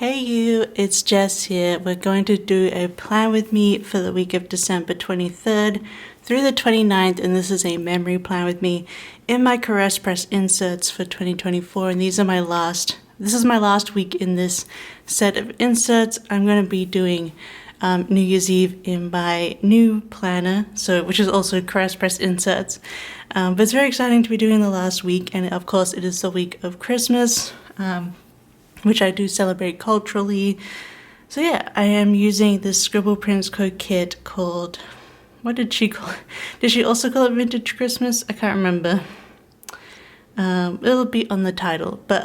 Hey you, it's Jess here. We're going to do a plan with me for the week of December 23rd through the 29th, and this is a memory plan with me in my Caress Press inserts for 2024, and this is my last week in this set of inserts. I'm going to be doing New Year's Eve in my new planner, which is also Caress Press inserts, but it's very exciting to be doing the last week, and of course it is the week of Christmas, which I do celebrate culturally. So yeah, I am using this Scribble Prints Co kit called, what did she call it? Did she also call it Vintage Christmas? I can't remember. It'll be on the title, but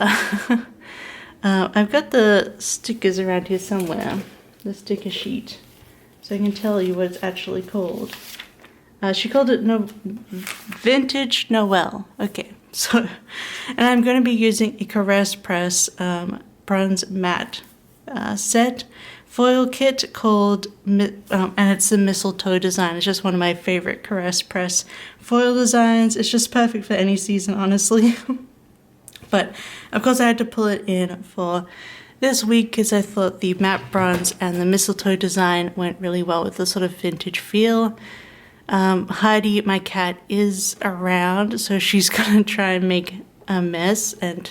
I've got the stickers around here somewhere, the sticker sheet, so I can tell you what it's actually called. She called it Vintage Noel. Okay, so, and I'm going to be using a Caress Press bronze matte set foil kit called, and it's the mistletoe design. It's just one of my favorite Caress Press foil designs. It's just perfect for any season, honestly. But of course I had to pull it in for this week because I thought the matte bronze and the mistletoe design went really well with the sort of vintage feel. Heidi, my cat, is around, so she's gonna try and make a mess and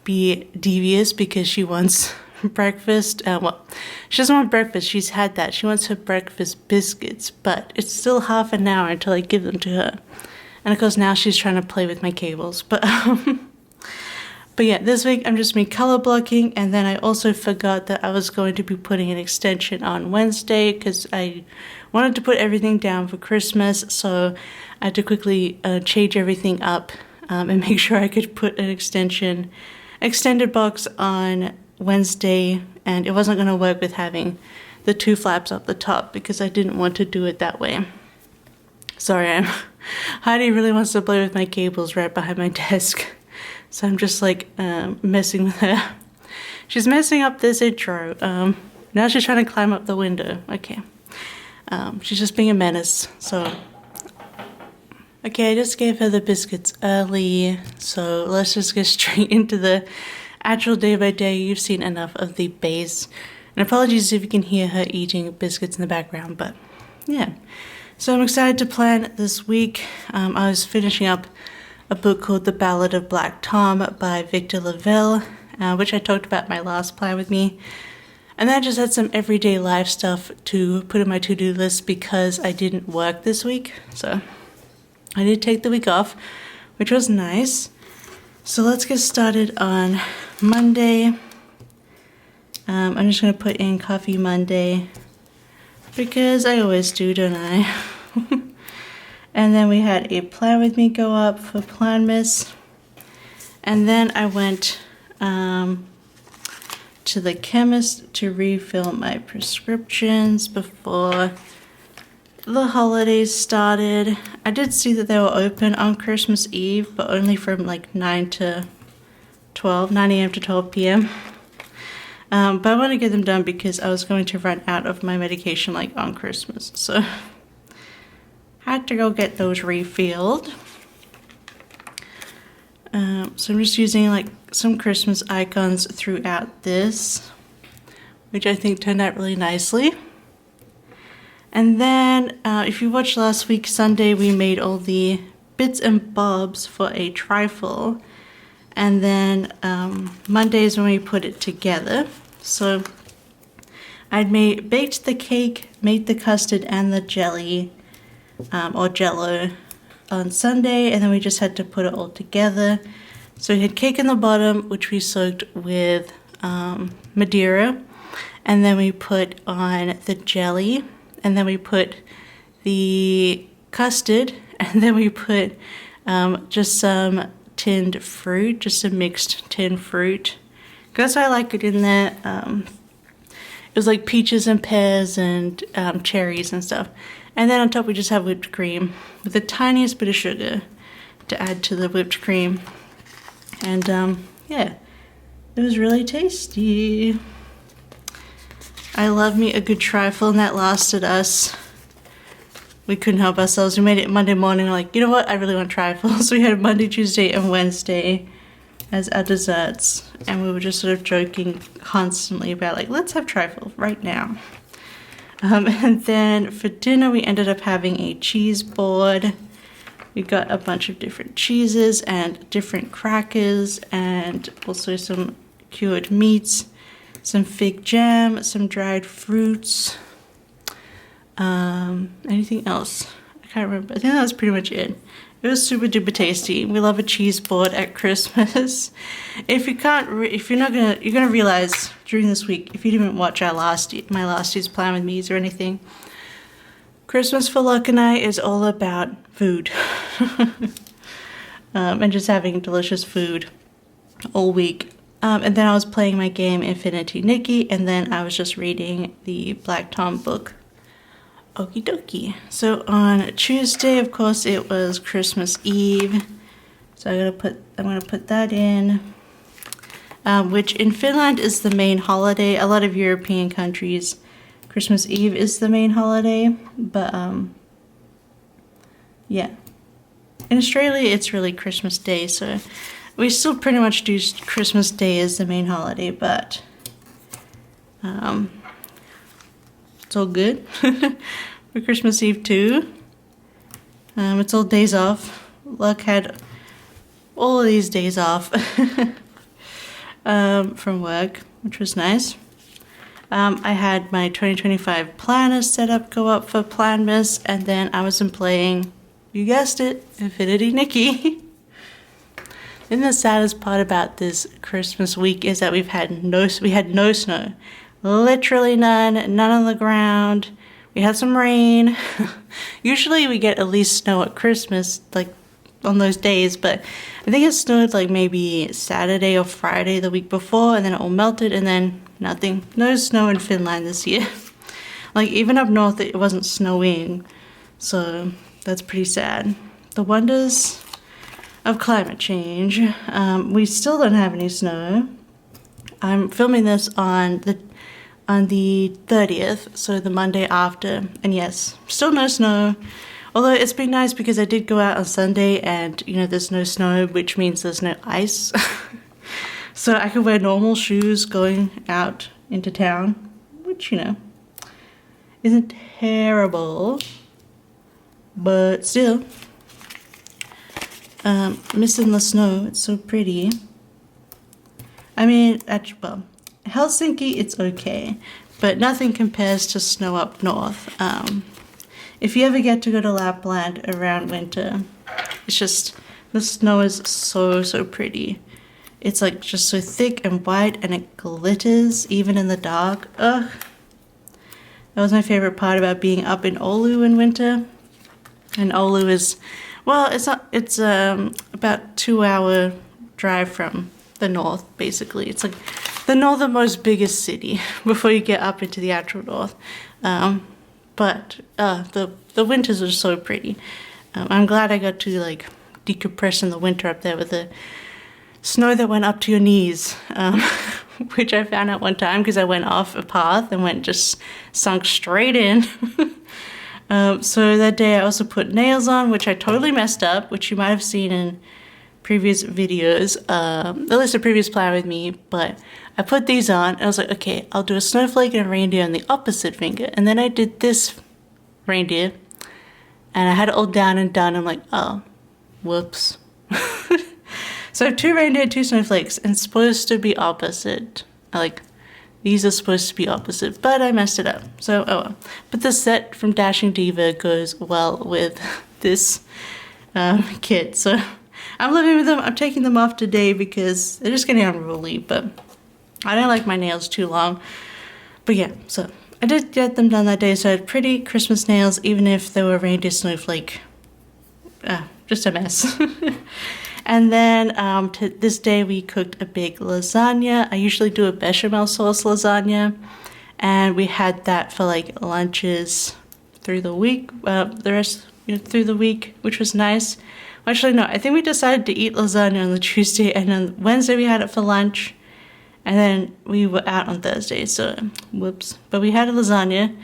be devious because she wants breakfast. Well, she doesn't want breakfast, she's had that. She wants her breakfast biscuits, but it's still half an hour until I give them to her. And of course now she's trying to play with my cables, but yeah, this week I'm just color blocking, and then I also forgot that I was going to be putting an extension on Wednesday because I wanted to put everything down for Christmas, so I had to quickly change everything up and make sure I could put an extended box on Wednesday, and it wasn't going to work with having the two flaps up the top because I didn't want to do it that way. Sorry, Heidi really wants to play with my cables right behind my desk. So I'm just like messing with her. She's messing up this intro. Now she's trying to climb up the window. Okay. She's just being a menace. So, okay, I just gave her the biscuits early. So let's just get straight into the actual day by day. You've seen enough of the base. And apologies if you can hear her eating biscuits in the background, but yeah. So I'm excited to plan this week. I was finishing up a book called The Ballad of Black Tom by Victor Lavelle, which I talked about in my last plan with me. And then I just had some everyday life stuff to put in my to-do list because I didn't work this week. So I did take the week off, which was nice. So let's get started on Monday. I'm just going to put in Coffee Monday because I always do, don't I? And then we had a plan with me go up for Planmas. And then I went to the chemist to refill my prescriptions before the holidays started. I did see that they were open on Christmas Eve, but only from like 9 a.m. to 12 p.m. But I want to get them done because I was going to run out of my medication like on Christmas. So had to go get those refilled. So I'm just using like some Christmas icons throughout this, which I think turned out really nicely. And then if you watched last week, Sunday, we made all the bits and bobs for a trifle. And then Monday is when we put it together. So I'd baked the cake, made the custard and the jelly, or jello, on Sunday, and then we just had to put it all together. So we had cake in the bottom, which we soaked with Madeira, and then we put on the jelly, and then we put the custard, and then we put just some tinned fruit, just some mixed tinned fruit. That's why I like it in there. It was like peaches and pears and cherries and stuff. And then on top we just have whipped cream with the tiniest bit of sugar to add to the whipped cream. And yeah, it was really tasty. I love me a good trifle, and that lasted us. We couldn't help ourselves. We made it Monday morning, like, you know what, I really want trifles. So we had Monday, Tuesday, and Wednesday as our desserts, and we were just sort of joking constantly about like, let's have trifle right now. And then for dinner we ended up having a cheese board. We got a bunch of different cheeses and different crackers, and also some cured meats, some fig jam, some dried fruits. Anything else? I can't remember. I think that was pretty much it. It was super duper tasty. We love a cheese board at Christmas. You're gonna realize during this week, if you didn't watch my last year's plan with me's or anything, Christmas for Luck and I is all about food. And just having delicious food all week. And then I was playing my game Infinity Nikki, and then I was just reading the Black Tom book. Okie dokie. So on Tuesday, of course, it was Christmas Eve. So I'm gonna put that in. Which in Finland is the main holiday. A lot of European countries, Christmas Eve is the main holiday, but yeah. In Australia, it's really Christmas Day, so we still pretty much do Christmas Day as the main holiday, but it's all good. For Christmas Eve too. It's all days off. Luck had all of these days off from work, which was nice. I had my 2025 planner set up, go up for Planmas, and then I was playing, you guessed it, Infinity Nikki. And the saddest part about this Christmas week is that we had no snow. Literally none on the ground. We had some rain. Usually we get at least snow at Christmas, like on those days, but I think it snowed like maybe Saturday or Friday the week before, and then it all melted, and then nothing. No snow in Finland this year. Like even up north it wasn't snowing, so that's pretty sad. The wonders of climate change. We still don't have any snow. I'm filming this on the 30th, so the Monday after, and yes, still no snow. Although it's been nice because I did go out on Sunday and, you know, there's no snow, which means there's no ice. So I could wear normal shoes going out into town, which, you know, isn't terrible, but still. Missing the snow, it's so pretty. I mean, well, Helsinki, it's okay, but nothing compares to snow up north. If you ever get to go to Lapland around winter, it's just, the snow is so pretty. It's like just so thick and white, and it glitters even in the dark. Ugh. That was my favorite part about being up in Oulu in winter. And Oulu is, well, it's about 2-hour drive from the north, basically. It's like the northernmost biggest city before you get up into the actual north. But the winters are so pretty. I'm glad I got to like decompress in the winter up there with the snow that went up to your knees, which I found out one time because I went off a path and just sunk straight in. So that day I also put nails on, which I totally messed up, which you might have seen in previous videos, at least a previous plan with me, but I put these on and I was like, okay, I'll do a snowflake and a reindeer on the opposite finger. And then I did this reindeer and I had it all down and done. I'm like, oh, whoops. So I have 2 reindeer, 2 snowflakes, and it's supposed to be opposite. These are supposed to be opposite, but I messed it up. So, oh well. But the set from Dashing Diva goes well with this kit. So I'm living with them. I'm taking them off today because they're just getting unruly, but I don't like my nails too long. But yeah, so I did get them done that day, so I had pretty Christmas nails, even if they were reindeer snowflake. Just a mess. And then this day we cooked a big lasagna. I usually do a bechamel sauce lasagna, and we had that for like lunches through the week, through the week, which was nice. Well, actually, no, I think we decided to eat lasagna on the Tuesday, and on Wednesday we had it for lunch, and then we were out on Thursday, so whoops. But we had a lasagna.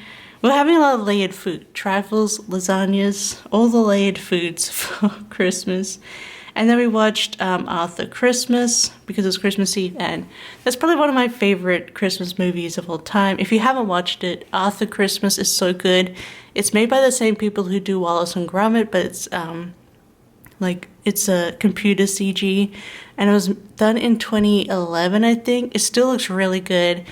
We're having a lot of layered food, trifles, lasagnas, all the layered foods for Christmas. And then we watched Arthur Christmas because it was Christmas Eve, and that's probably one of my favorite Christmas movies of all time. If you haven't watched it, Arthur Christmas is so good. It's made by the same people who do Wallace and Gromit, but it's it's a computer CG, and it was done in 2011, I think. It still looks really good,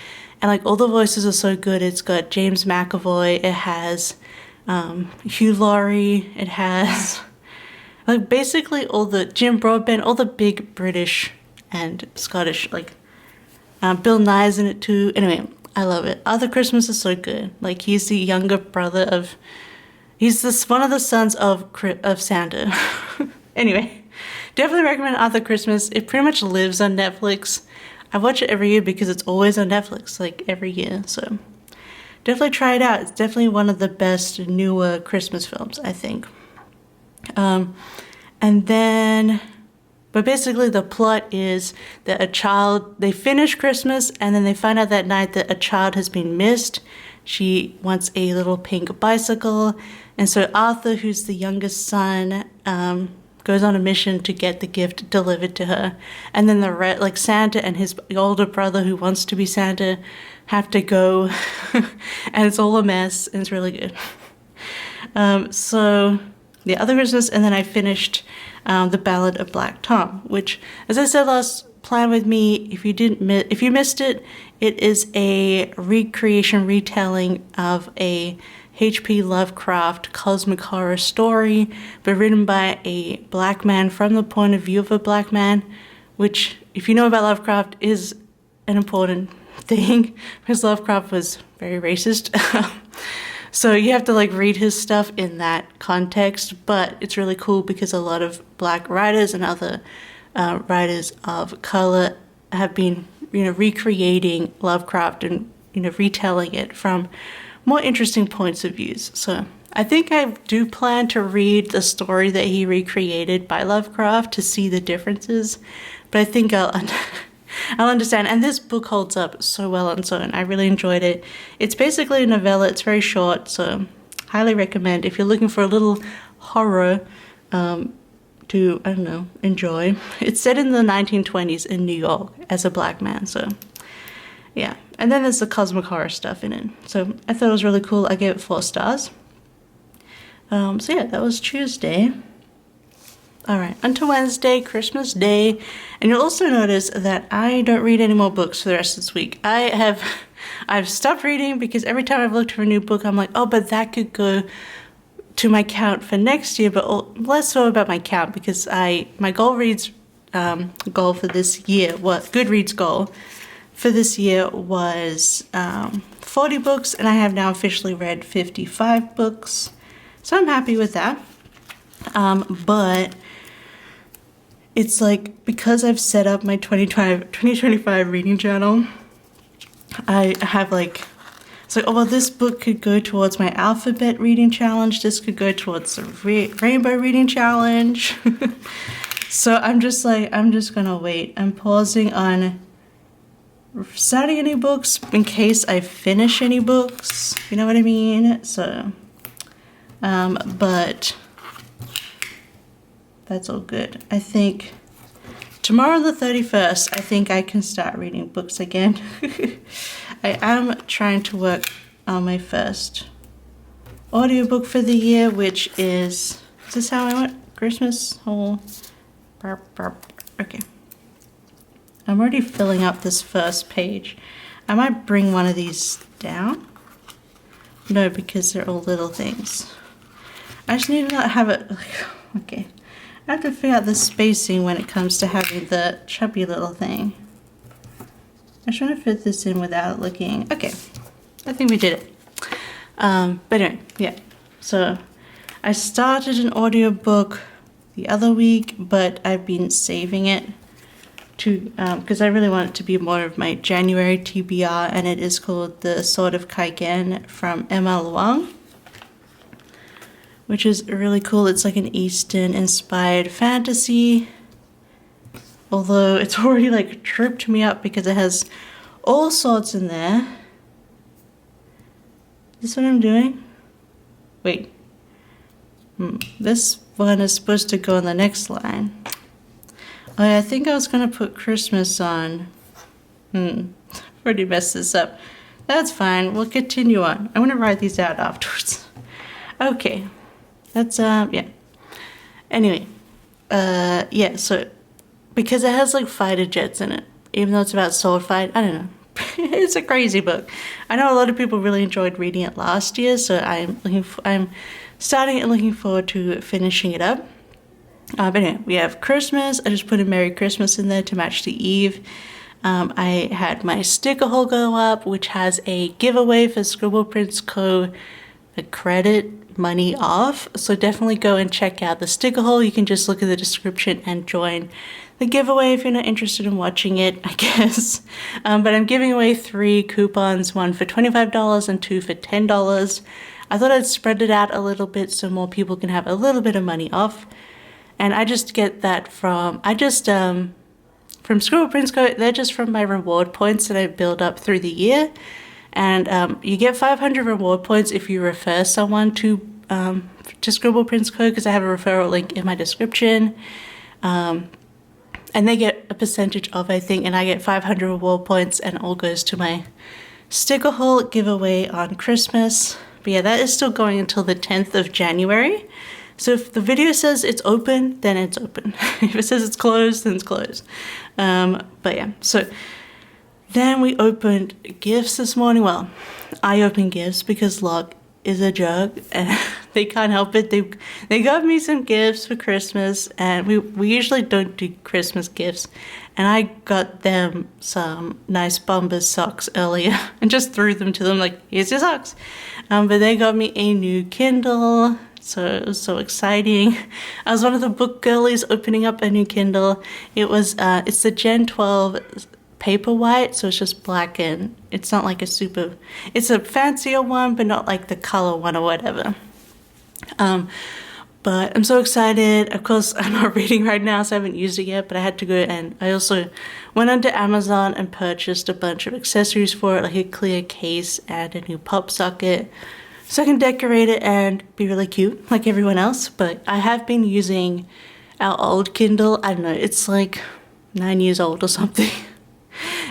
and like all the voices are so good. It's got James McAvoy, it has Hugh Laurie, it has like basically all the Jim Broadbent, all the big British and Scottish, like Bill Nye's in it too. Anyway, I love it. Arthur Christmas is so good. Like he's the younger brother of, he's this one of the sons of Santa. Anyway, definitely recommend Arthur Christmas. It pretty much lives on Netflix. I watch it every year because it's always on Netflix, like every year. So definitely try it out. It's definitely one of the best newer Christmas films, I think. And then, but basically the plot is that they finish Christmas and then they find out that night that a child has been missed. She wants a little pink bicycle. And so Arthur, who's the youngest son, goes on a mission to get the gift delivered to her. And then Santa and his older brother, who wants to be Santa, have to go. And it's all a mess, and it's really good. So the other Christmas, and then I finished The Ballad of Black Tom, which, as I said last Plan With Me, if you missed it, it is a retelling of a H.P. Lovecraft cosmic horror story, but written by a black man from the point of view of a black man, which, if you know about Lovecraft, is an important thing, because Lovecraft was very racist. So you have to read his stuff in that context, but it's really cool because a lot of black writers and other writers of color have been, recreating Lovecraft and, retelling it from more interesting points of views. So I think I do plan to read the story that he recreated by Lovecraft to see the differences, but I think I'll understand. And this book holds up so well on its own. I really enjoyed it. It's basically a novella. It's very short, so highly recommend if you're looking for a little horror to, enjoy. It's set in the 1920s in New York as a black man, so yeah. And then there's the cosmic horror stuff in it. So I thought it was really cool. I gave it 4 stars. So yeah, that was Tuesday. All right, onto Wednesday, Christmas Day. And you'll also notice that I don't read any more books for the rest of this week. I've stopped reading because every time I've looked for a new book, I'm like, oh, but that could go to my count for next year, but less so about my count because my goal for this year, Goodreads goal for this year was 40 books, and I have now officially read 55 books. So I'm happy with that. But it's because I've set up my 2025 reading journal, I have it's oh, well, this book could go towards my alphabet reading challenge. This could go towards the rainbow reading challenge. So I'm just gonna wait. I'm pausing on starting any books in case I finish any books. You know what I mean? So, but that's all good. I think tomorrow the 31st, I think I can start reading books again. I am trying to work on my first audiobook for the year, which is this how I went? Christmas whole. Okay. I'm already filling up this first page. I might bring one of these down. No, because they're all little things. I just need to not have it. Okay. I have to figure out the spacing when it comes to having the chubby little thing. I'm trying to fit this in without looking. Okay. I think we did it. But anyway, yeah. So I started an audiobook the other week, but I've been saving it to because I really want it to be more of my January TBR, and it is called The Sword of Kaigen from Emma Luang, which is really cool. It's like an Eastern inspired fantasy, although it's already tripped me up because it has all swords in there. Is this what I'm doing? Wait. This one is supposed to go on the next line. Oh yeah, I think I was gonna put Christmas on. Already messed this up. That's fine, we'll continue on. I'm gonna write these out afterwards. Okay, that's, yeah. Anyway, yeah, so, because it has like fighter jets in it, even though it's about sword fight, I don't know. It's a crazy book. I know a lot of people really enjoyed reading it last year, so I'm starting and looking forward to finishing it up. But anyway, we have Christmas. I just put a Merry Christmas in there to match the eve. I had my sticker hole go up, which has a giveaway for Scribble Prints Co. The credit money off. So definitely go and check out the sticker hole. You can just look at the description and join the giveaway if you're not interested in watching it, I guess. But I'm giving away 3 coupons, one for $25 and 2 for $10. I thought I'd spread it out a little bit so more people can have a little bit of money off. And I just get that from Scribble Prints Co. They're just from my reward points that I build up through the year. And you get 500 reward points if you refer someone to Scribble Prints Co. because I have a referral link in my description. And they get a percentage of, I think, and I get 500 reward points, and it all goes to my sticker hole giveaway on Christmas. But yeah, that is still going until the 10th of January. So if the video says it's open, then it's open. If it says it's closed, then it's closed. But yeah, so then we opened gifts this morning. Well, I opened gifts because Locke is a jerk and they can't help it. They got me some gifts for Christmas, and we usually don't do Christmas gifts, and I got them some nice Bombers socks earlier and just threw them to them like, here's your socks. But they got me a new Kindle, so it was so exciting. I was one of the book girlies opening up a new Kindle. It's the Gen 12 Paperwhite, so it's just black, and it's not like it's a fancier one, but not like the color one or whatever. But I'm so excited. Of course, I'm not reading right now, so I haven't used it yet, but I had to go, and I also went onto Amazon and purchased a bunch of accessories for it, like a clear case and a new pop socket, so I can decorate it and be really cute like everyone else. But I have been using our old Kindle. I don't know, it's like 9 years old or something.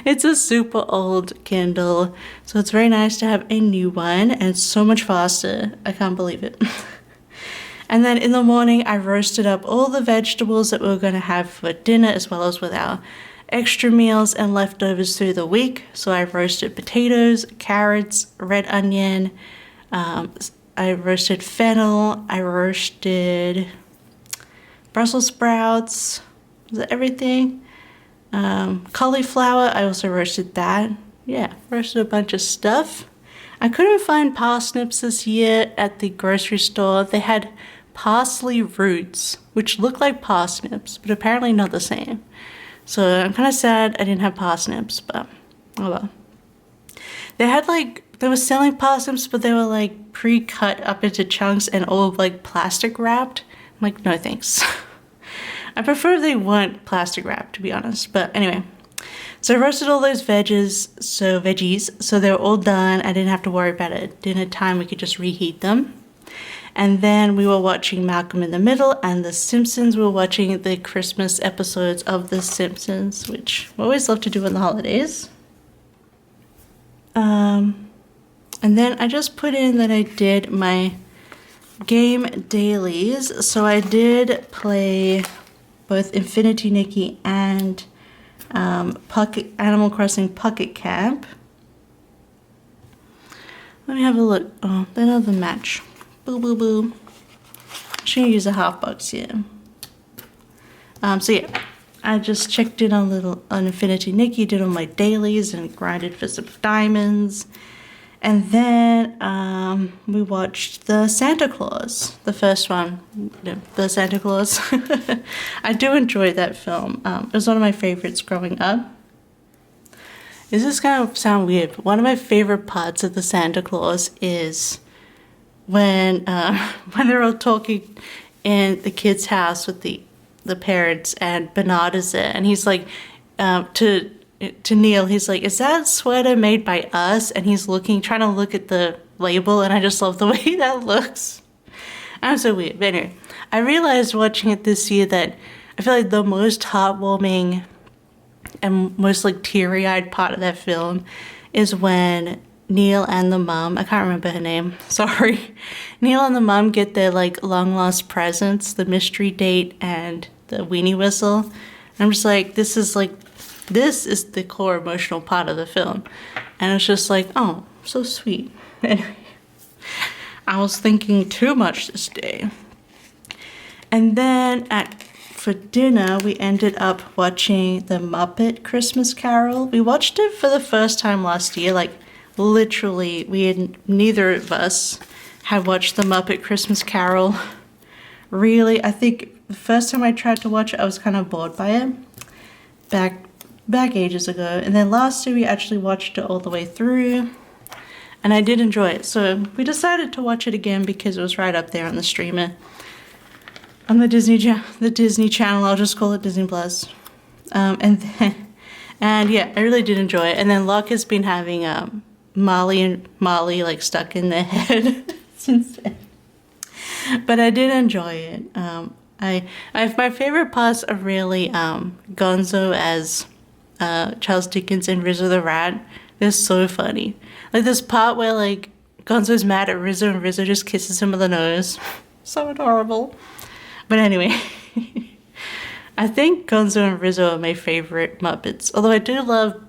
It's a super old Kindle, so it's very nice to have a new one, and it's so much faster. I can't believe it. And then in the morning, I roasted up all the vegetables that we were going to have for dinner, as well as with our extra meals and leftovers through the week. So I roasted potatoes, carrots, red onion, I roasted fennel, I roasted Brussels sprouts. Was that everything? Cauliflower, I also roasted that. Yeah, roasted a bunch of stuff. I couldn't find parsnips this year at the grocery store. They had parsley roots, which look like parsnips, but apparently not the same. So I'm kind of sad I didn't have parsnips, but oh well. They were selling parsnips, but they were like pre-cut up into chunks and all like plastic wrapped. I'm like, no thanks. I prefer if they weren't plastic wrapped, to be honest. But anyway, so I roasted all those veggies, so they were all done. I didn't have to worry about it at dinner time. We could just reheat them. And then we were watching Malcolm in the Middle and The Simpsons. We were watching the Christmas episodes of The Simpsons, which we always love to do in the holidays. And then I just put in that I did my game dailies. So I did play both Infinity Nikki and Animal Crossing Pocket Camp. Let me have a look. Oh, another match. Boo boo boo. I should use a $1/2 here. So yeah, I just checked in on Infinity Nikki, did all my dailies and grinded for some diamonds. And then we watched the Santa Claus, the first one, the Santa Claus. I do enjoy that film. It was one of my favorites growing up. This is going to sound weird, but one of my favorite parts of the Santa Claus is when they're all talking in the kid's house with the parents, and Bernard is there, and he's like, to Neil, he's like, is that sweater made by us? And he's trying to look at the label, and I just love the way that looks. I'm so weird. But anyway, I realized watching it this year that I feel like the most heartwarming and most like teary-eyed part of that film is when Neil and the mom, I can't remember her name, sorry. Neil and the mom get their like long lost presents, the mystery date and the weenie whistle. And I'm just like, this is the core emotional part of the film. And it's just like, oh, so sweet. Anyway, I was thinking too much this day. And then for dinner, we ended up watching The Muppet Christmas Carol. We watched it for the first time last year, like literally, neither of us had watched The Muppet Christmas Carol. Really, I think the first time I tried to watch it, I was kind of bored by it back ages ago. And then last year we actually watched it all the way through, and I did enjoy it. So we decided to watch it again because it was right up there on the streamer. On the Disney Channel, I'll just call it Disney Plus. And yeah, I really did enjoy it. And then Locke has been having Molly and Molly like stuck in their head since then. But I did enjoy it. I have my favorite parts are really Gonzo as Charles Dickens and Rizzo the Rat. They're so funny. Like this part where like Gonzo's mad at Rizzo and Rizzo just kisses him on the nose. So adorable. But anyway, I think Gonzo and Rizzo are my favorite Muppets. Although I do love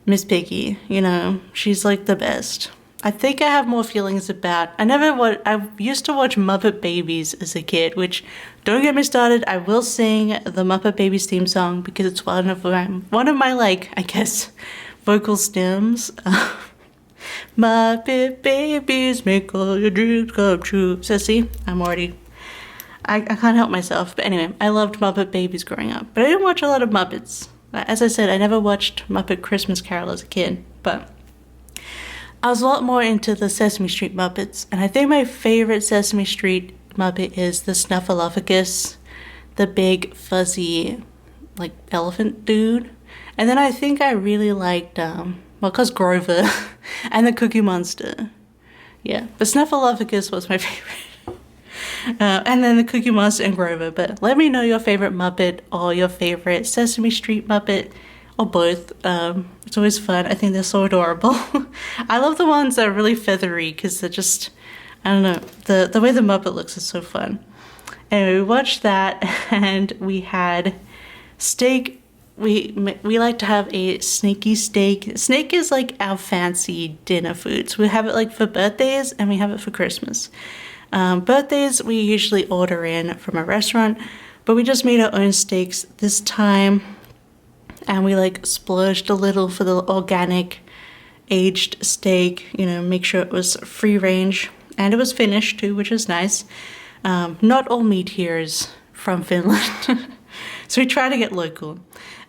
Miss Piggy. You know, she's like the best. I think I have more feelings about. I used to watch Muppet Babies as a kid, which, don't get me started. I will sing the Muppet Babies theme song because it's one of my like, I guess, vocal stems. Muppet Babies make all your dreams come true. So see, I can't help myself. But anyway, I loved Muppet Babies growing up. But I didn't watch a lot of Muppets. As I said, I never watched Muppet Christmas Carol as a kid. But I was a lot more into the Sesame Street Muppets. And I think my favorite Sesame Street Muppet is the Snuffleupagus, the big fuzzy like elephant dude. And then I think I really liked, because Grover and the Cookie Monster. Yeah, but Snuffleupagus was my favorite. And then the Cookie Monster and Grover. But let me know your favorite Muppet or your favorite Sesame Street Muppet, or both. It's always fun. I think they're so adorable. I love the ones that are really feathery because they're just, I don't know, the way the Muppet looks is so fun. Anyway, we watched that and we had steak. We like to have a snaky steak. Snake is like our fancy dinner food. So we have it like for birthdays and we have it for Christmas. Birthdays we usually order in from a restaurant, but we just made our own steaks this time, and we like splurged a little for the organic aged steak, you know, make sure it was free range, and it was finished too, which is nice. Not all meat here is from Finland, so we try to get local.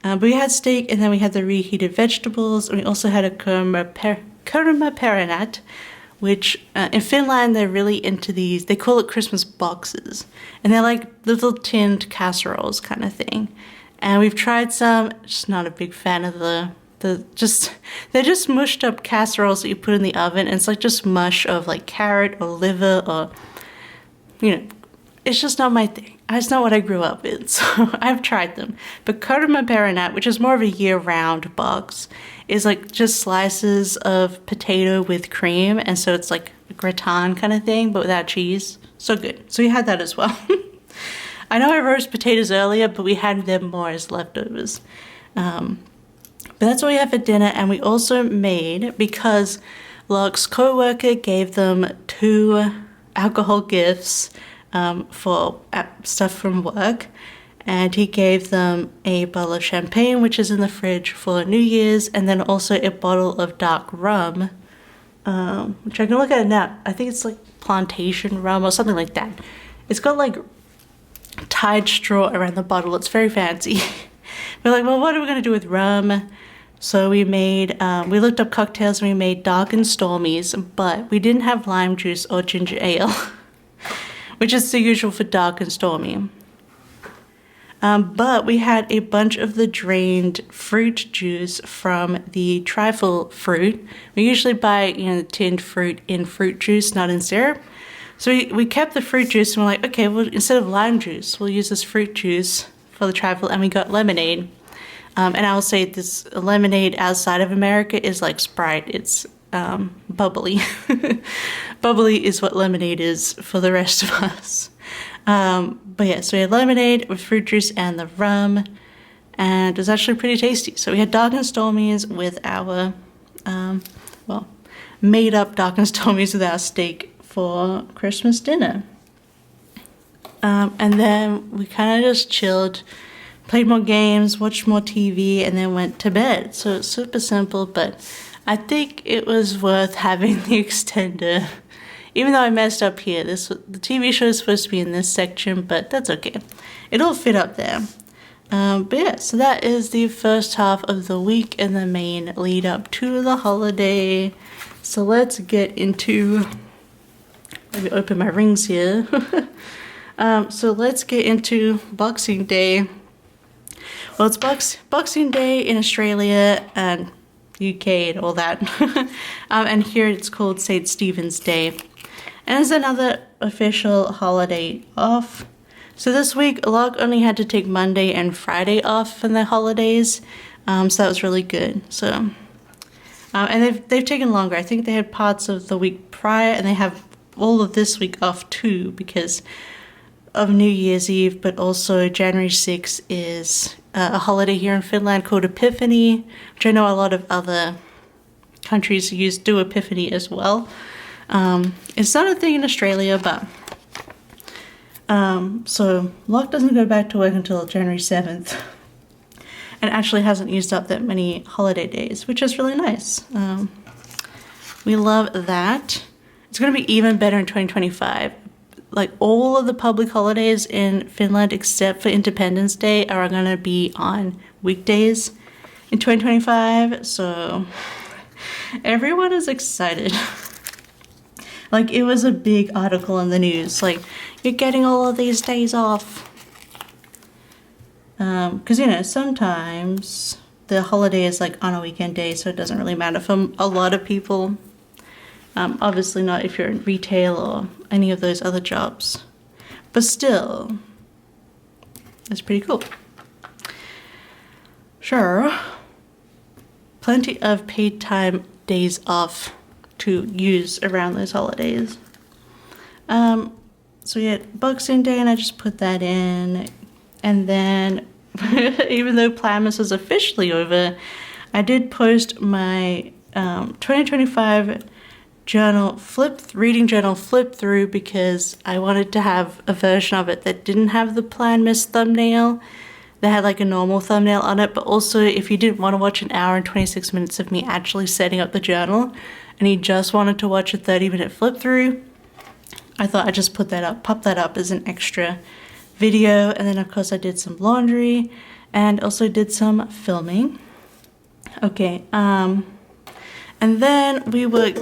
But we had steak, and then we had the reheated vegetables, and we also had a kurma perenat, which in Finland they're really into these. They call it Christmas boxes, and they're like little tinned casseroles kind of thing. And we've tried some. Just not a big fan of they're just mushed up casseroles that you put in the oven, and it's like just mush of like carrot or liver or, you know, it's just not my thing. It's not what I grew up in, so I've tried them. But kurma perenat, which is more of a year-round box, is like just slices of potato with cream, and so it's like a gratin kind of thing, but without cheese. So good. So we had that as well. I know I roast potatoes earlier, but we had them more as leftovers. But that's what we had for dinner, and we also made, because Locke's co-worker gave them 2 alcohol gifts for stuff from work, and he gave them a bottle of champagne, which is in the fridge for New Year's, and then also a bottle of dark rum, which I can look at it now. I think it's like plantation rum or something like that. It's got like tied straw around the bottle. It's very fancy. We're like, well, what are we going to do with rum? So we looked up cocktails and we made dark and stormies, but we didn't have lime juice or ginger ale, which is the usual for dark and stormy. But we had a bunch of the drained fruit juice from the trifle fruit. We usually buy, tinned fruit in fruit juice, not in syrup. So we kept the fruit juice and we're like, okay, well, instead of lime juice, we'll use this fruit juice for the travel, and we got lemonade. And I will say this lemonade outside of America is like Sprite. It's bubbly. Bubbly is what lemonade is for the rest of us. But yeah, so we had lemonade with fruit juice and the rum, and it was actually pretty tasty. So we had dark and stormies with our, well, made up dark and stormies with our steak for Christmas dinner. And then we kind of just chilled, played more games, watched more TV, and then went to bed. So it's super simple, but I think it was worth having the extender. Even though I messed up here, the TV show is supposed to be in this section, but that's okay. It'll fit up there. But yeah, so that is the first half of the week and the main lead up to the holiday. So let's get into, let me open my rings here. So let's get into Boxing Day. Well, it's Boxing Day in Australia and UK and all that. And here it's called St. Stephen's Day. And it's another official holiday off. So this week, Locke only had to take Monday and Friday off from the holidays. So that was really good. So, and they've taken longer. I think they had parts of the week prior, and they have all of this week off too because of New Year's Eve, but also January 6th is a holiday here in Finland called Epiphany, which I know a lot of other countries do Epiphany as well. It's not a thing in Australia, but so Locke doesn't go back to work until January 7th and actually hasn't used up that many holiday days, which is really nice. We love that. It's going to be even better in 2025. Like all of the public holidays in Finland except for Independence Day are going to be on weekdays in 2025. So everyone is excited. Like it was a big article in the news. Like you're getting all of these days off. Because you know sometimes the holiday is like on a weekend day, so it doesn't really matter for a lot of people. Obviously not if you're in retail or any of those other jobs. But still, it's pretty cool. Sure, plenty of paid time days off to use around those holidays. So we had Boxing Day, and I just put that in. And then, even though Planmas was officially over, I did post my 2025 reading journal flip through because I wanted to have a version of it that didn't have the Planmas thumbnail. That had like a normal thumbnail on it, but also if you didn't want to watch an hour and 26 minutes of me actually setting up the journal and you just wanted to watch a 30-minute flip through, I thought I'd just pop that up as an extra video. And then of course I did some laundry and also did some filming. Okay, and then we were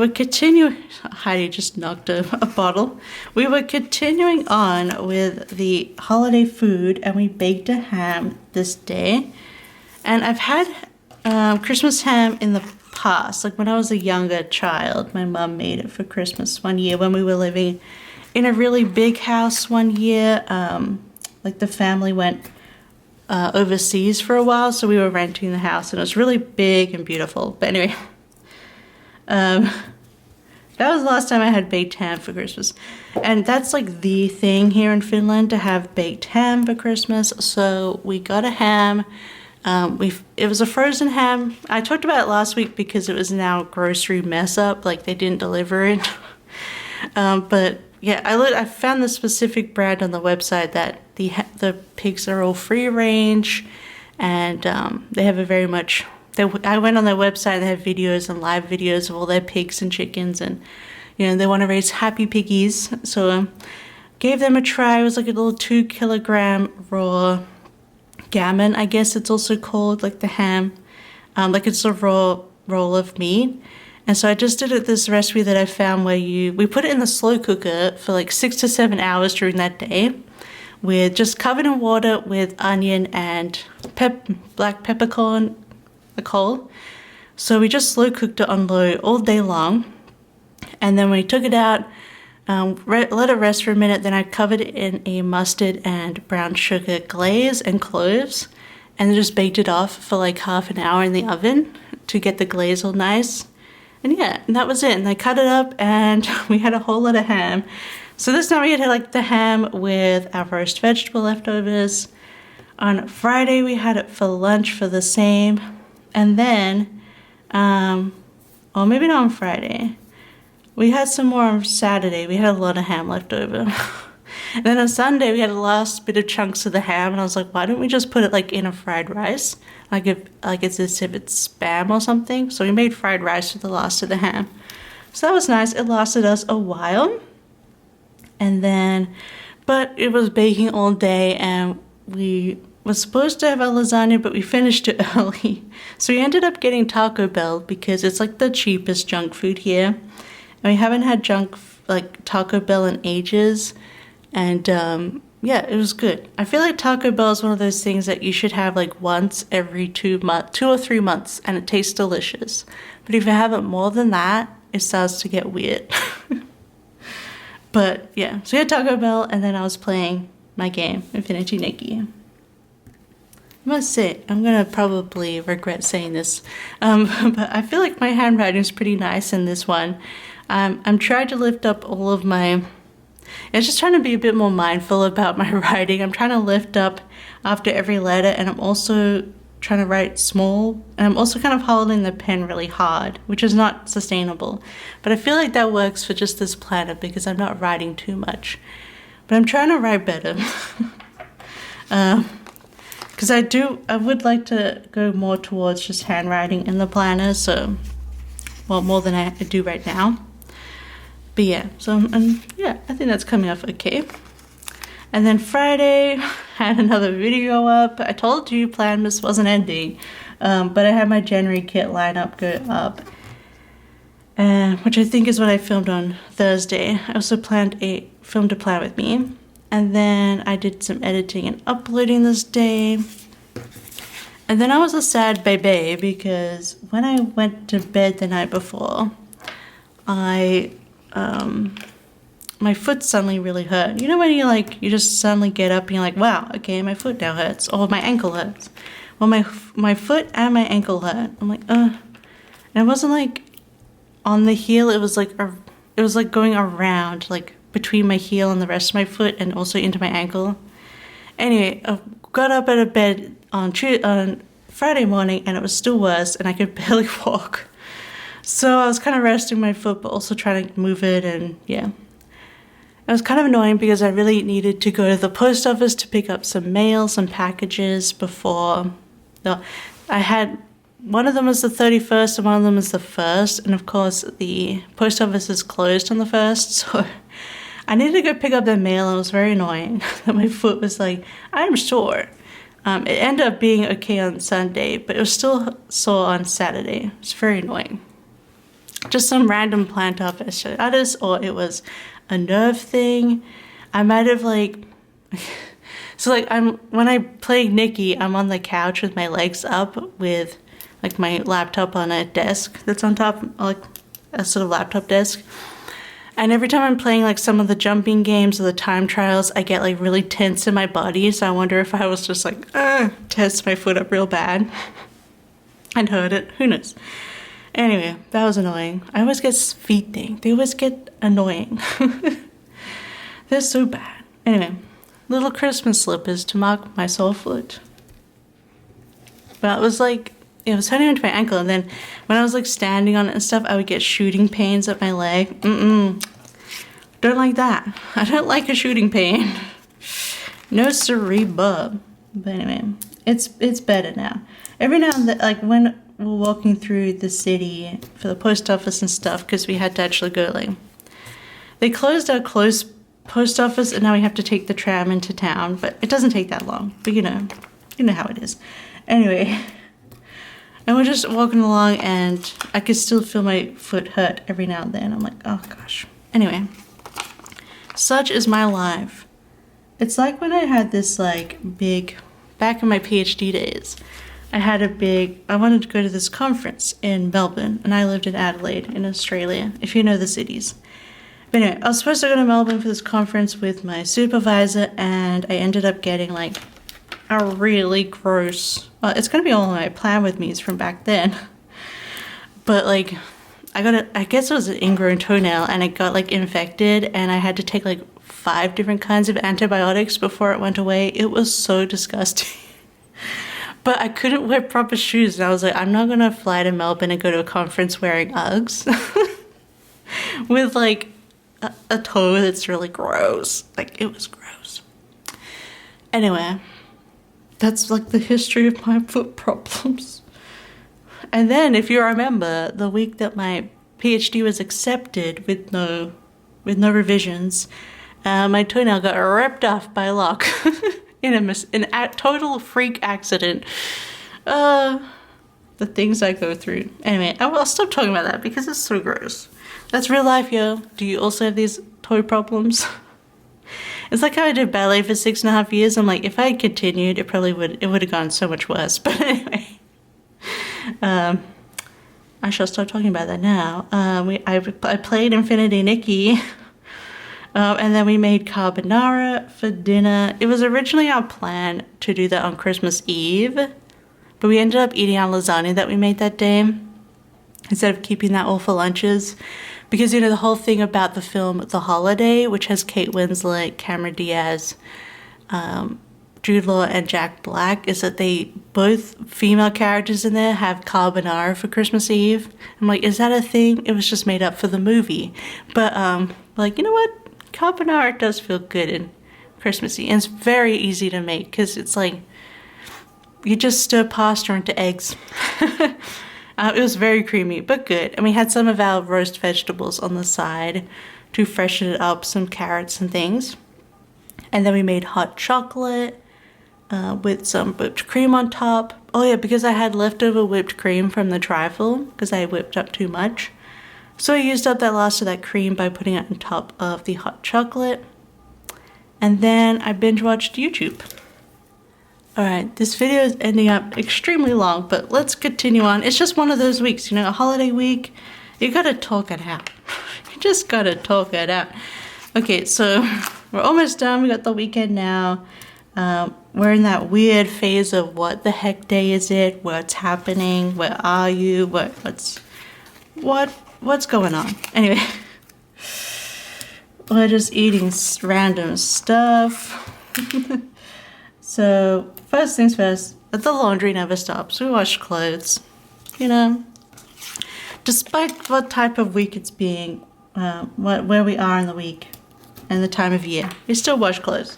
continuing. Heidi just knocked a bottle. We were continuing on with the holiday food, and we baked a ham this day. And I've had Christmas ham in the past. Like when I was a younger child, my mom made it for Christmas one year when we were living in a really big house one year. Like the family went overseas for a while, so we were renting the house, and it was really big and beautiful. But anyway, that was the last time I had baked ham for Christmas. And that's like the thing here in Finland, to have baked ham for Christmas. So we got a ham. It was a frozen ham. I talked about it last week because it was now grocery mess up, like they didn't deliver it. But yeah, I found the specific brand on the website that the pigs are all free range, and they have a very much. I went on their website. They have videos and live videos of all their pigs and chickens, and you know they want to raise happy piggies. So gave them a try. It was like a little 2-kilogram raw gammon, I guess it's also called, like the ham, like it's a raw roll of meat. And so I just did this recipe that I found where we put it in the slow cooker for like 6 to 7 hours during that day, with just covered in water with onion and black peppercorn, the coal. So we just slow cooked it on low all day long. And then we took it out, let it rest for a minute. Then I covered it in a mustard and brown sugar glaze and cloves, and then just baked it off for like half an hour in the oven to get the glaze all nice. And yeah, and that was it. And I cut it up, and we had a whole lot of ham. So this time we had like the ham with our roast vegetable leftovers. On Friday we had it for lunch for the same. And then, or maybe not on Friday. We had some more on Saturday. We had a lot of ham left over. And then on Sunday we had the last bit of chunks of the ham, and I was like, why don't we just put it like in a fried rice? It's as if it's Spam or something. So we made fried rice with the last of the ham. So that was nice. It lasted us a while. And then, but it was baking all day, and we were supposed to have our lasagna, but we finished it early. So we ended up getting Taco Bell because it's like the cheapest junk food here. And we haven't had like Taco Bell in ages. And yeah, it was good. I feel like Taco Bell is one of those things that you should have like once every 2 or 3 months, and it tastes delicious. But if you have it more than that, it starts to get weird. But yeah, so we had Taco Bell, and then I was playing my game, Infinity Nikki. I must say, I'm gonna probably regret saying this, but I feel like my handwriting is pretty nice in this one. I'm trying to lift up all of my... I'm just trying to be a bit more mindful about my writing. I'm trying to lift up after every letter, and I'm also trying to write small, and I'm also kind of holding the pen really hard, which is not sustainable. But I feel like that works for just this planner because I'm not writing too much. But I'm trying to write better. Because I would like to go more towards just handwriting in the planner, so, well, more than I do right now. But yeah, so yeah, I think that's coming off okay. And then Friday, had another video up. I told you Planmas wasn't ending, but I had my January kit lineup go up, which I think is what I filmed on Thursday. I also filmed a plan with me, and then I did some editing and uploading this day. And then I was a sad baby because when I went to bed the night before, my foot suddenly really hurt. You know when you just suddenly get up and you're like, wow, okay, my foot now hurts, or my ankle hurts. Well, my foot and my ankle hurt. I'm like, And it wasn't like on the heel, it was like going around, like between my heel and the rest of my foot, and also into my ankle. Anyway, I got up out of bed on Friday morning, and it was still worse, and I could barely walk. So I was kind of resting my foot, but also trying to move it, and yeah. It was kind of annoying because I really needed to go to the post office to pick up some mail, some packages before... No, I had... One of them was the 31st and one of them was the 1st, and of course the post office is closed on the 1st, so I needed to go pick up the mail, and it was very annoying that my foot was like, I'm sore. It ended up being okay on Sunday, but it was still sore on Saturday. It's very annoying. Just some random plantar fasciitis, or it was a nerve thing. I might have so when I play Nikki, I'm on the couch with my legs up with like my laptop on a desk that's on top, like a sort of laptop desk. And every time I'm playing like some of the jumping games or the time trials, I get like really tense in my body. So I wonder if I was just like, tense my foot up real bad and hurt it. Who knows? Anyway, that was annoying. I always get feet thing. They always get annoying. They're so bad. Anyway, little Christmas slippers to mark my sore foot. But it was hurting into my ankle, and then when I was like standing on it and stuff, I would get shooting pains up my leg. Don't like that. I don't like a shooting pain. No siree bub. But anyway, it's better now. Every now and then, like when we're walking through the city for the post office and stuff, because we had to actually go they closed our post office, and now we have to take the tram into town, but it doesn't take that long, but you know how it is. Anyway, and we're just walking along, and I could still feel my foot hurt every now and then. I'm like, oh gosh. Anyway, such is my life. It's like when I had this like big, back in my PhD days, I wanted to go to this conference in Melbourne, and I lived in Adelaide in Australia, if you know the cities. But anyway, I was supposed to go to Melbourne for this conference with my supervisor, and I ended up getting like a really gross, well, it's gonna be all my plan with me's from back then. But like, I guess it was an ingrown toenail, and it got like infected, and I had to take like 5 different kinds of antibiotics before it went away. It was so disgusting. But I couldn't wear proper shoes, and I was like, I'm not gonna fly to Melbourne and go to a conference wearing Uggs with like a toe that's really gross. Like, it was gross. Anyway, that's like the history of my foot problems. And then, if you remember, the week that my PhD was accepted with no revisions, my toenail got ripped off by Locke. In a total freak accident. The things I go through. Anyway, I'll stop talking about that because it's so gross. That's real life, yo. Do you also have these toe problems? It's like how I did ballet for 6.5 years. I'm like, if I had continued, it would have gone so much worse. But anyway, I shall stop talking about that now. I played Infinity Nikki. And then we made carbonara for dinner. It was originally our plan to do that on Christmas Eve, but we ended up eating our lasagna that we made that day instead of keeping that all for lunches. Because, you know, the whole thing about the film The Holiday, which has Kate Winslet, Cameron Diaz, Jude Law, and Jack Black, is that they both female characters in there have carbonara for Christmas Eve. I'm like, is that a thing? It was just made up for the movie. But, like, you know what? Carbonara does feel good and Christmassy, and it's very easy to make because it's like you just stir pasta into eggs. It was very creamy but good, and we had some of our roast vegetables on the side to freshen it up, some carrots and things. And then we made hot chocolate with some whipped cream on top. Oh yeah, because I had leftover whipped cream from the trifle because I whipped up too much. So I used up that last of that cream by putting it on top of the hot chocolate. And then I binge watched YouTube. Alright, this video is ending up extremely long, but let's continue on. It's just one of those weeks, you know, a holiday week. You gotta talk it out. You just gotta talk it out. Okay, so we're almost done. We got the weekend now. We're in that weird phase of what the heck day is it? What's happening? Where are you? What's going on? Anyway, we're just eating random stuff. So, first things first, the laundry never stops. We wash clothes, you know. Despite what type of week it's being, where we are in the week and the time of year, we still wash clothes.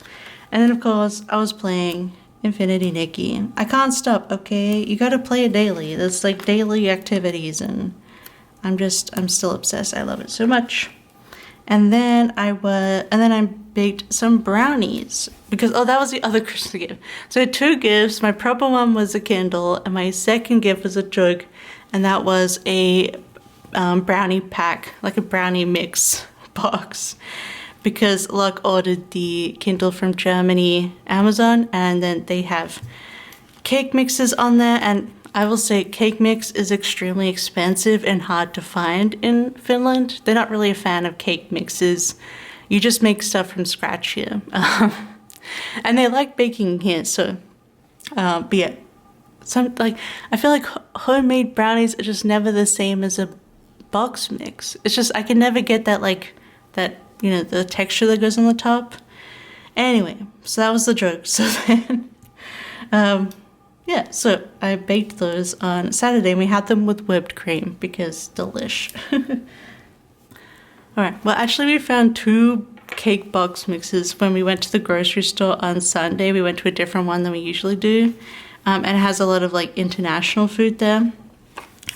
And then, of course, I was playing Infinity Nikki. I can't stop, okay? You gotta play it daily. There's like daily activities, and I'm still obsessed. I love it so much. And then I baked some brownies because, that was the other Christmas gift. So I had 2 gifts. My proper one was a Kindle, and my second gift was a jug, and that was a brownie pack, like a brownie mix box, because Luck ordered the Kindle from Germany, Amazon, and then they have cake mixes on there, and I will say cake mix is extremely expensive and hard to find in Finland. They're not really a fan of cake mixes. You just make stuff from scratch here. And they like baking here, so, but yeah. I feel like homemade brownies are just never the same as a box mix. It's just, I can never get that, you know, the texture that goes on the top. Anyway, so that was the joke. So then, yeah, so I baked those on Saturday, and we had them with whipped cream because delish. Alright, well actually we found 2 cake box mixes when we went to the grocery store on Sunday. We went to a different one than we usually do, and it has a lot of like international food there.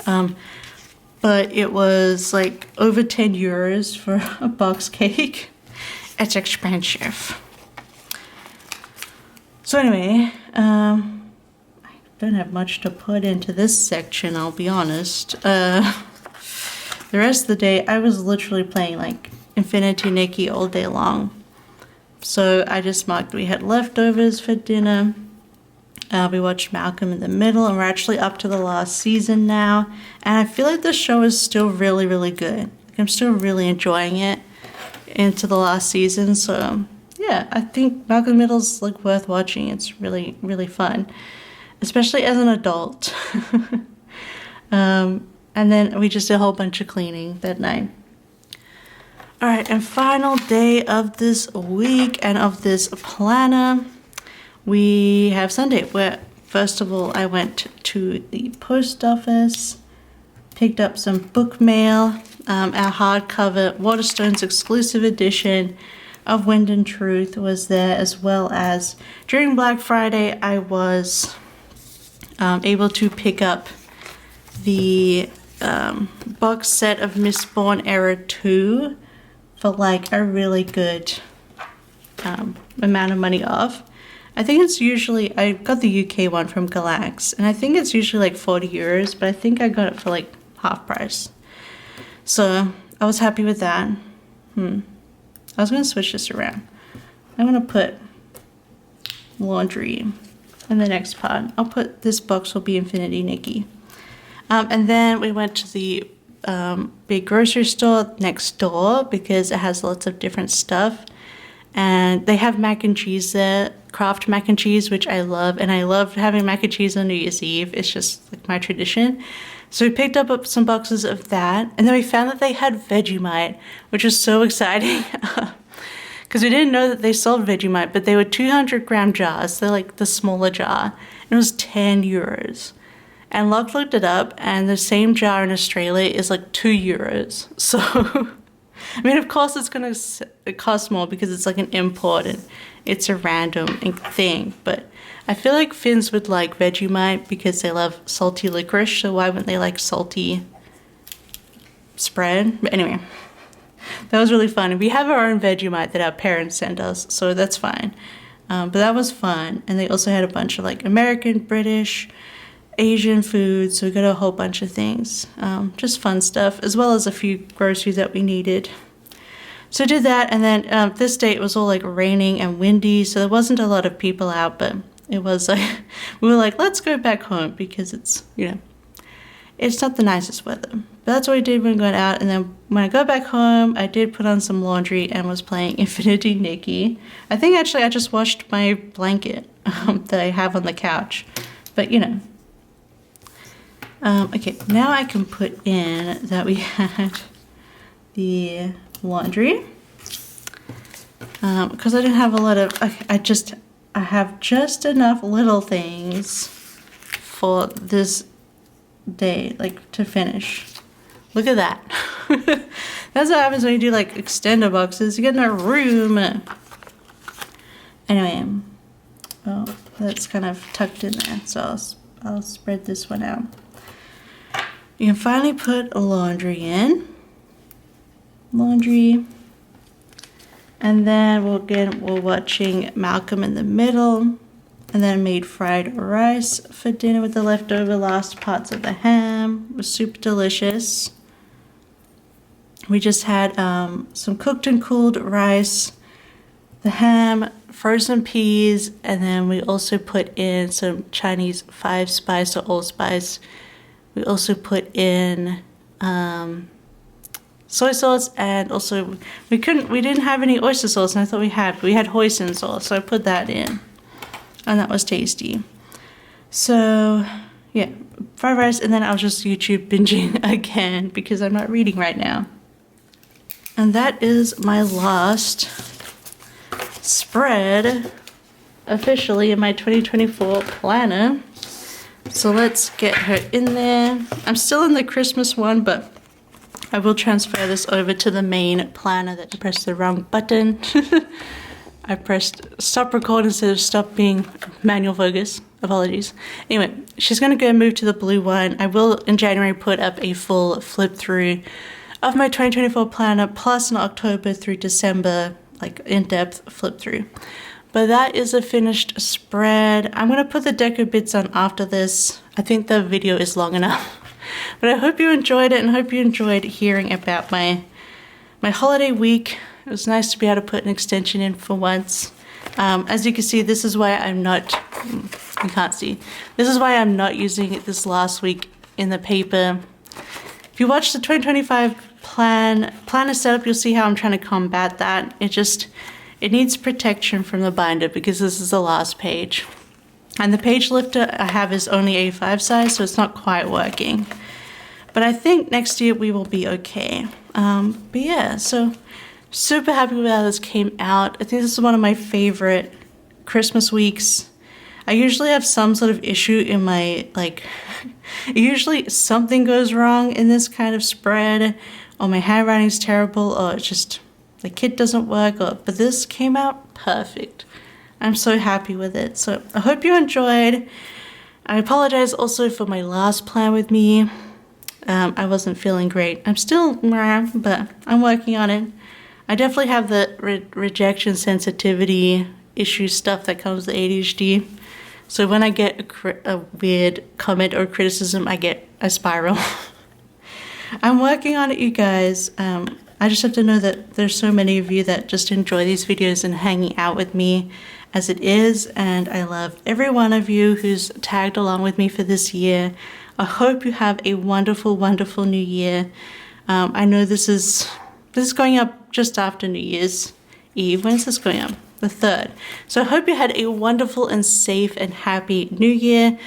But it was like over 10 euros for a box cake. It's expensive. So anyway, don't have much to put into this section, I'll be honest. The rest of the day, I was literally playing like Infinity Nikki all day long. So I just marked we had leftovers for dinner. We watched Malcolm in the Middle, and we're actually up to the last season now. And I feel like the show is still really, really good. Like, I'm still really enjoying it into the last season. So yeah, I think Malcolm in the Middle's like worth watching. It's really, really fun, especially as an adult. And then we just did a whole bunch of cleaning that night. All right, and final day of this week and of this planner, we have Sunday, where first of all I went to the post office, picked up some book mail, our hardcover Waterstones exclusive edition of Wind and Truth was there, as well as during Black Friday I was able to pick up the box set of Mistborn Era 2 for like a really good amount of money off. I think it's usually, I got the UK one from Galax, and I think it's usually like 40 euros, but I think I got it for like half price. So I was happy with that. I was going to switch this around. I'm going to put laundry in the next part. I'll put, this box will be Infinity Nikki. And then we went to the big grocery store next door because it has lots of different stuff. And they have mac and cheese there, Kraft mac and cheese, which I love. And I love having mac and cheese on New Year's Eve. It's just like my tradition. So we picked up some boxes of that. And then we found that they had Vegemite, which was so exciting. Because we didn't know that they sold Vegemite, but they were 200-gram jars. They're like the smaller jar. And it was 10 euros. And Locke looked it up, and the same jar in Australia is like 2 euros. So, I mean, of course it's going to cost more because it's like an import and it's a random thing. But I feel like Finns would like Vegemite because they love salty licorice. So why wouldn't they like salty spread? But anyway, that was really fun. We have our own Vegemite that our parents sent us, so that's fine. But that was fun. And they also had a bunch of like American, British, Asian food, so we got a whole bunch of things, just fun stuff, as well as a few groceries that we needed. So I did that, and then this day it was all like raining and windy, so there wasn't a lot of people out, but it was like, we were like, let's go back home because it's, you know, it's not the nicest weather. But that's what we did when we went out, and then when I got back home, I did put on some laundry and was playing Infinity Nikki. I think actually I just washed my blanket that I have on the couch, but you know. Okay, now I can put in that we had the laundry, because I didn't have a lot of, I have just enough little things for this day, like to finish. Look at that. That's what happens when you do like extender boxes, you get no room. Anyway, oh, that's kind of tucked in there, so I'll spread this one out. You can finally put laundry in. Laundry. And then we're watching Malcolm in the Middle. And then made fried rice for dinner with the leftover last parts of the ham. It was super delicious. We just had some cooked and cooled rice, the ham, frozen peas, and then we also put in some Chinese 5-spice or allspice. We also put in soy sauce, and also we didn't have any oyster sauce, and I thought we had hoisin sauce, so I put that in, and that was tasty. So yeah, fried rice, and then I was just YouTube binging again because I'm not reading right now. And that is my last spread officially in my 2024 planner. So let's get her in there. I'm still in the Christmas one, but I will transfer this over to the main planner. That I pressed the wrong button. I pressed stop record instead of stop being manual focus. Apologies. Anyway, she's going to go move to the blue one. I will in January put up a full flip through of my 2024 planner, plus in October through December, like in-depth flip through. But that is a finished spread. I'm going to put the deco bits on after this. I think the video is long enough. But I hope you enjoyed it, and hope you enjoyed hearing about my holiday week. It was nice to be able to put an extension in for once. As you can see, this is why I'm not You can't see. This is why I'm not using it this last week in the paper. If you watch the 2025 planner setup, you'll see how I'm trying to combat that. It needs protection from the binder because this is the last page. And the page lifter I have is only A5 size, so it's not quite working. But I think next year we will be okay. But yeah, so super happy with how this came out. I think this is one of my favorite Christmas weeks. I usually have some sort of issue in my, usually something goes wrong in this kind of spread, or my handwriting's terrible, or it's just the kit doesn't work, but this came out perfect. I'm so happy with it. So I hope you enjoyed. I apologize also for my last plan with me. I wasn't feeling great. I'm still, but I'm working on it. I definitely have the rejection sensitivity issue stuff that comes with ADHD. So when I get a weird comment or criticism, I get a spiral. I'm working on it, you guys. I just have to know that there's so many of you that just enjoy these videos and hanging out with me as it is. And I love every one of you who's tagged along with me for this year. I hope you have a wonderful, wonderful new year. I know this is going up just after New Year's Eve. When's this going up? The 3rd. So I hope you had a wonderful and safe and happy new year.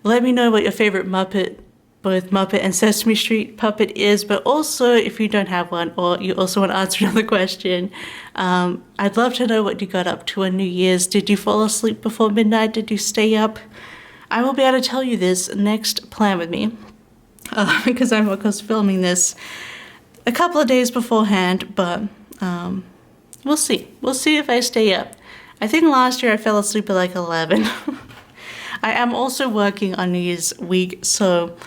Let me know what your favorite Muppet, both Muppet and Sesame Street puppet is, but also if you don't have one or you also want to answer another question, I'd love to know what you got up to on New Year's. Did you fall asleep before midnight? Did you stay up? I will be able to tell you this next plan with me because I'm of course filming this a couple of days beforehand, but we'll see. We'll see if I stay up. I think last year I fell asleep at like 11. I am also working on New Year's week, so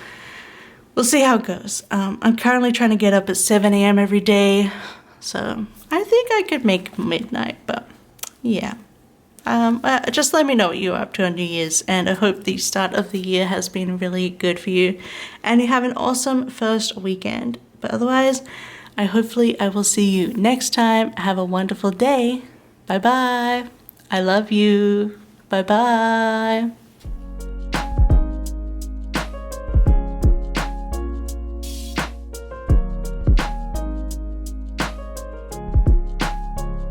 we'll see how it goes. I'm currently trying to get up at 7 a.m. every day, so I think I could make midnight, but yeah. Just let me know what you're up to on New Year's, and I hope the start of the year has been really good for you, and you have an awesome first weekend. But otherwise, hopefully I will see you next time. Have a wonderful day. Bye-bye. I love you. Bye-bye.